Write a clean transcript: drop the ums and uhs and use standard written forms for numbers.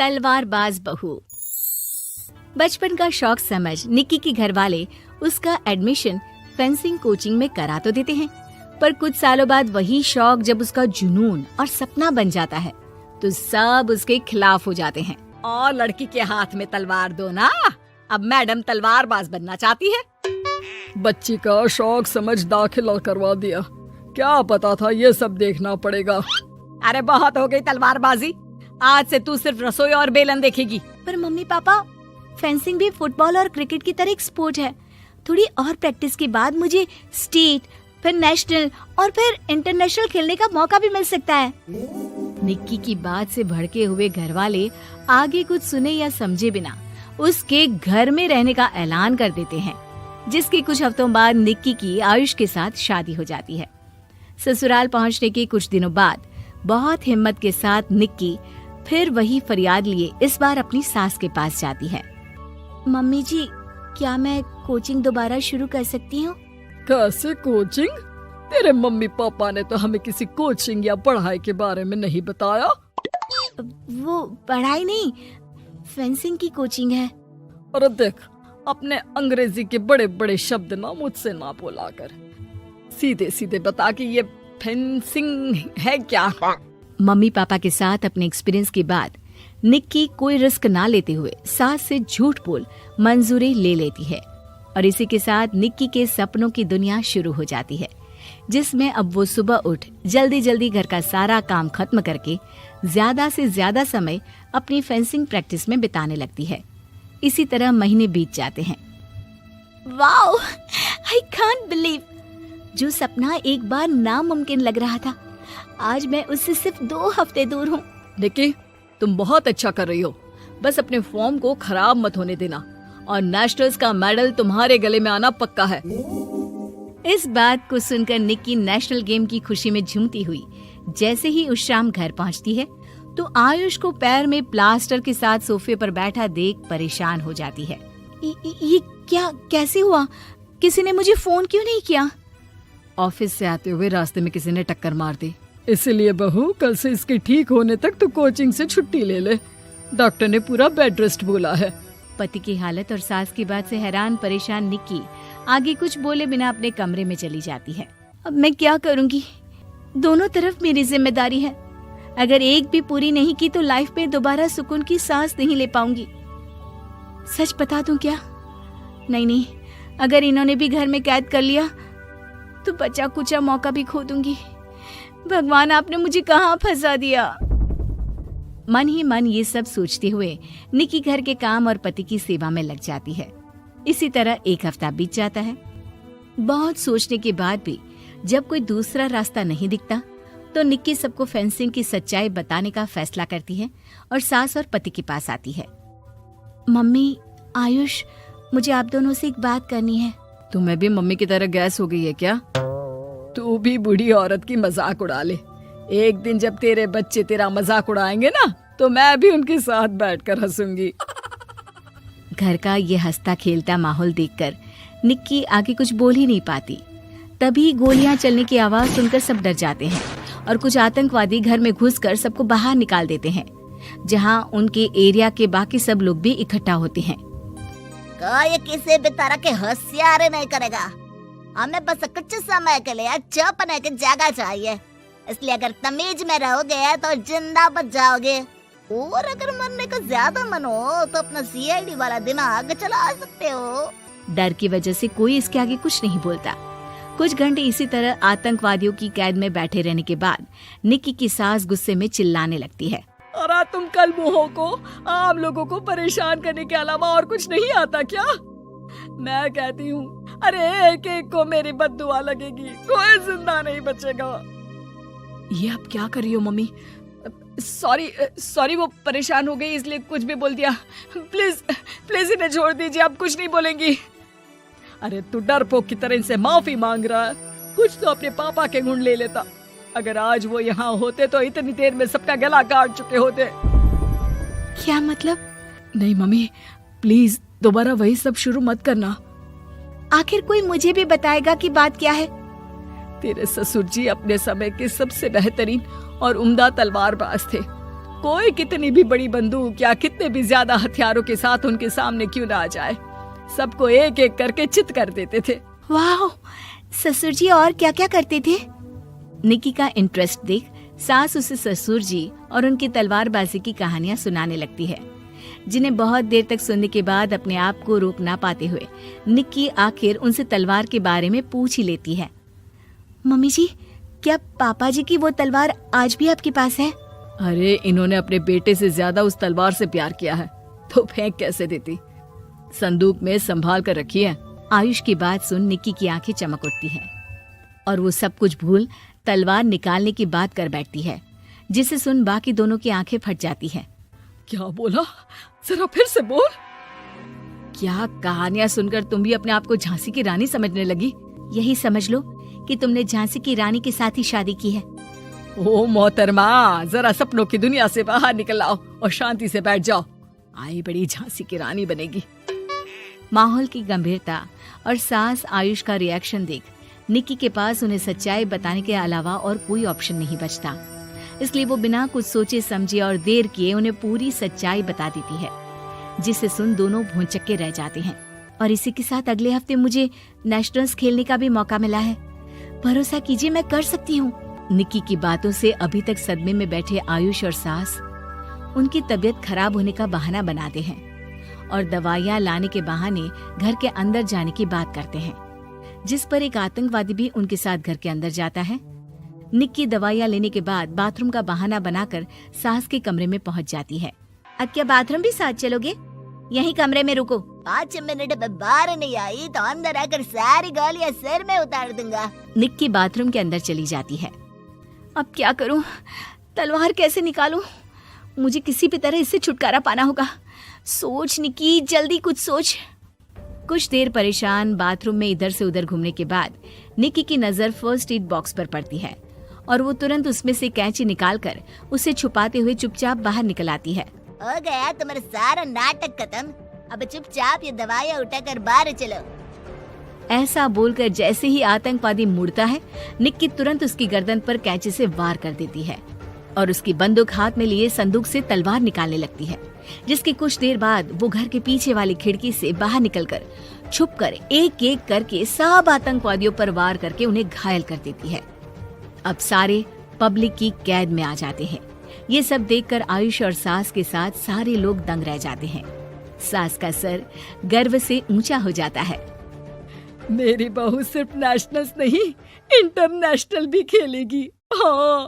तलवारबाज बहू। बचपन का शौक समझ निक्की के घर वाले उसका एडमिशन फेंसिंग कोचिंग में करा तो देते हैं, पर कुछ सालों बाद वही शौक जब उसका जुनून और सपना बन जाता है तो सब उसके खिलाफ हो जाते हैं। और लड़की के हाथ में तलवार दो ना, अब मैडम तलवारबाज बनना चाहती है। बच्ची का शौक समझ दाखिला करवा दिया, क्या पता था ये सब देखना पड़ेगा। अरे बहुत हो गई तलवारबाजी, आज से तू सिर्फ रसोई और बेलन देखेगी। पर मम्मी पापा, फेंसिंग भी फुटबॉल और क्रिकेट की तरह एक स्पोर्ट है। थोड़ी और प्रैक्टिस के बाद मुझे स्टेट, फिर नेशनल और फिर इंटरनेशनल खेलने का मौका भी मिल सकता है। निक्की की बात से भड़के हुए घर वाले आगे कुछ सुने या समझे बिना उसके घर में रहने का ऐलान कर देते हैं, जिसके कुछ हफ्तों बाद निक्की की आयुष के साथ शादी हो जाती है। ससुराल पहुंचने के कुछ दिनों बाद बहुत हिम्मत के साथ निक्की फिर वही फरियाद लिए इस बार अपनी सास के पास जाती है। मम्मी जी, क्या मैं कोचिंग दोबारा शुरू कर सकती हूँ? कैसे कोचिंग? तेरे मम्मी पापा ने तो हमें किसी कोचिंग या पढ़ाई के बारे में नहीं बताया। वो पढ़ाई नहीं, फेंसिंग की कोचिंग है। और देख, अपने अंग्रेजी के बड़े बड़े शब्द ना मुझसे ना बोला कर, सीधे सीधे बता कि ये फेंसिंग है क्या। मम्मी पापा के साथ अपने एक्सपीरियंस के बाद निक्की कोई रिस्क ना लेते हुए सास से झूठ बोल मंजूरी ले लेती है और इसी के साथ निक्की के सपनों की दुनिया शुरू हो जाती है, जिसमें अब वो सुबह उठ जल्दी जल्दी घर का सारा काम खत्म करके ज्यादा से ज्यादा समय अपनी फेंसिंग प्रैक्टिस में बिताने लगती है। इसी तरह महीने बीत जाते हैं। वाओ, आई कांट बिलीव, जो सपना एक बार नामुमकिन लग रहा था, आज मैं उससे सिर्फ 2 हफ्ते दूर हूँ। निक्की, तुम बहुत अच्छा कर रही हो, बस अपने फॉर्म को खराब मत होने देना और नेशनल्स का मेडल तुम्हारे गले में आना पक्का है। इस बात को सुनकर निक्की नेशनल गेम की खुशी में झूमती हुई जैसे ही उस शाम घर पहुंचती है तो आयुष को पैर में प्लास्टर के साथ सोफे पर बैठा देख परेशान हो जाती है। ये क्या, कैसे हुआ? किसी ने मुझे फोन क्यों नहीं किया? ऑफिस से आते हुए रास्ते में किसी ने टक्कर मार दी, इसलिए बहू कल से इसके ठीक होने तक तो कोचिंग से छुट्टी ले ले, डॉक्टर ने पूरा बेड रेस्ट बोला है। पति की हालत और सास की बात से हैरान परेशान निक्की आगे कुछ बोले बिना अपने कमरे में चली जाती है। अब मैं क्या करूंगी? दोनों तरफ मेरी जिम्मेदारी है, अगर एक भी पूरी नहीं की तो लाइफ में दोबारा सुकून की सांस नहीं ले पाऊंगी। सच बता दूं क्या? नहीं, अगर इन्होंने भी घर में कैद कर लिया तो बचा कुचा मौका भी खो दूंगी। भगवान, आपने मुझे कहाँ फंसा दिया। मन ही मन ये सब सोचते हुए निक्की घर के काम और पति की सेवा में लग जाती है। इसी तरह 1 हफ्ता बीत जाता है। बहुत सोचने के बाद भी जब कोई दूसरा रास्ता नहीं दिखता तो निक्की सबको फेंसिंग की सच्चाई बताने का फैसला करती है और सास और पति के पास आती है। मम्मी, आयुष, मुझे आप दोनों से एक बात करनी है। तुम्हें भी मम्मी की तरह गैस हो गई है क्या? तू भी बूढ़ी औरत की मजाक उड़ा ले। एक दिन जब तेरे बच्चे तेरा मजाक उड़ाएंगे ना तो मैं भी उनके साथ बैठकर हंसूंगी। घर का ये हंसता खेलता माहौल देखकर निक्की आगे कुछ बोल ही नहीं पाती। तभी गोलियां चलने की आवाज सुनकर सब डर जाते हैं और कुछ आतंकवादी घर में घुसकर सबको बाहर निकाल देते हैं, जहां उनके एरिया के बाकी सब लोग भी इकट्ठा होते हैं। कोई किसी भी तरह के होशियारी नहीं करेगा, हमें बस कुछ समय के लिए चुप रहने की जगह चाहिए, इसलिए अगर तमीज में रहोगे तो जिंदा बच जाओगे, और अगर मरने का ज्यादा मन हो तो अपना सीआईडी वाला दिमाग चला सकते हो। डर की वजह से कोई इसके आगे कुछ नहीं बोलता। कुछ घंटे इसी तरह आतंकवादियों की कैद में बैठे रहने के बाद निक्की की सास गुस्से में चिल्लाने लगती है। अरे तुम कल मुँहों को आम लोगों को परेशान करने के अलावा और कुछ नहीं आता क्या? मैं कहती हूँ, अरे एक एक को मेरी बद्दुआ लगेगी, कोई जिंदा नहीं बचेगा। ये अब क्या कर रही हो मम्मी? सॉरी, वो परेशान हो गई इसलिए कुछ भी बोल दिया। प्लीज इन्हें छोड़ दीजिए, अब कुछ नहीं बोलेंगी। अरे तू डरपोक की तरह इनसे माफी मांग रहा है, कुछ तो अपने पापा के गुण ले लेता। अगर आज वो यहाँ होते तो इतनी देर में सबका गला काट चुके होते। क्या मतलब? नहीं मम्मी, प्लीज दोबारा वही सब शुरू मत करना। आखिर कोई मुझे भी बताएगा कि बात क्या है। तेरे ससुर जी अपने समय के सबसे बेहतरीन और उम्दा तलवारबाज थे। कोई कितनी भी बड़ी बंदूक या कितने भी ज्यादा हथियारों के साथ उनके सामने क्यों ना आ जाए, सबको एक एक करके चित कर देते थे। वाह, ससुर जी और क्या क्या करते थे? निक्की का इंटरेस्ट देख सास उसे ससुर जी और उनकी तलवारबाजी की कहानियां सुनाने लगती है, जिन्हें बहुत देर तक सुनने के बाद अपने आप को रोक ना पाते हुए निक्की आखिर उनसे तलवार के बारे में पूछ ही लेती है। मम्मी जी, क्या पापा जी की वो तलवार आज भी आपके पास है? अरे इन्होंने अपने बेटे से ज्यादा उस तलवार से प्यार किया है तो फेंक कैसे देती, संदूक में संभाल कर रखी है। आयुष की बात सुन निक्की की आंखें चमक उठती हैं और वो सब कुछ भूल तलवार निकालने की बात कर बैठती है, जिसे सुन बाकी दोनों की आंखें फट जाती हैं। क्या बोला, जरा फिर से बोल। क्या कहानियां सुनकर तुम भी अपने आप को झांसी की रानी समझने लगी? यही समझ लो कि तुमने झांसी की रानी के साथ ही शादी की है। ओ मोहतरमा, जरा सपनों की दुनिया से बाहर निकल आओ और शांति से बैठ जाओ, आई बड़ी झांसी की रानी बनेगी। माहौल की गंभीरता और सास आयुष का रिएक्शन देख निक्की के पास उन्हें सच्चाई बताने के अलावा और कोई ऑप्शन नहीं बचता, इसलिए वो बिना कुछ सोचे समझे और देर किए उन्हें पूरी सच्चाई बता देती है, जिसे सुन दोनों भौंचक्के रह जाते हैं। और इसी के साथ अगले हफ्ते मुझे नेशनल्स खेलने का भी मौका मिला है, भरोसा कीजिए मैं कर सकती हूँ। निक्की की बातों से अभी तक सदमे में बैठे आयुष और सास उनकी तबीयत खराब होने का बहाना बनाते हैं और दवाइयाँ लाने के बहाने घर के अंदर जाने की बात करते हैं, जिस पर एक आतंकवादी भी उनके साथ घर के अंदर जाता है। निक्की दवाइयाँ लेने के बाद बाथरूम का बहाना बनाकर सास के कमरे में पहुंच जाती है। अब क्या बाथरूम भी साथ चलोगे? यहीं कमरे में रुको। 5 मिनट में बाहर नहीं आई तो अंदर आकर सारी गालियां सिर में उतार दूंगा। निक्की बाथरूम के अंदर चली जाती है। अब क्या करूं? तलवार कैसे निकालूं? मुझे किसी भी तरह इससे छुटकारा पाना होगा। सोच निक्की, जल्दी कुछ सोच। कुछ देर परेशान बाथरूम में इधर से उधर घूमने के बाद निक्की की नजर फर्स्ट एड बॉक्स पर पड़ती है और वो तुरंत उसमें से कैंची निकालकर उसे छुपाते हुए चुपचाप बाहर निकल आती है। हो गया तुम्हारा सारा नाटक खत्म, अब चुपचाप ये दवाइयाँ उठाकर बाहर चलो। ऐसा बोलकर जैसे ही आतंकवादी मुड़ता है, निक्की तुरंत उसकी गर्दन पर कैंची से वार कर देती है और उसकी बंदूक हाथ में लिए संदूक से तलवार निकालने लगती है, जिसकी कुछ देर बाद वो घर के पीछे वाली खिड़की से बाहर निकलकर छुपकर एक एक करके सब आतंकवादियों पर वार करके उन्हें घायल कर देती है। अब सारे पब्लिक की कैद में आ जाते हैं। ये सब देखकर आयुष और सास के साथ सारे लोग दंग रह जाते हैं। सास का सर गर्व से ऊंचा हो जाता है। मेरी बहू सिर्फ नेशनल्स नहीं, इंटरनेशनल भी खेलेगी। हाँ।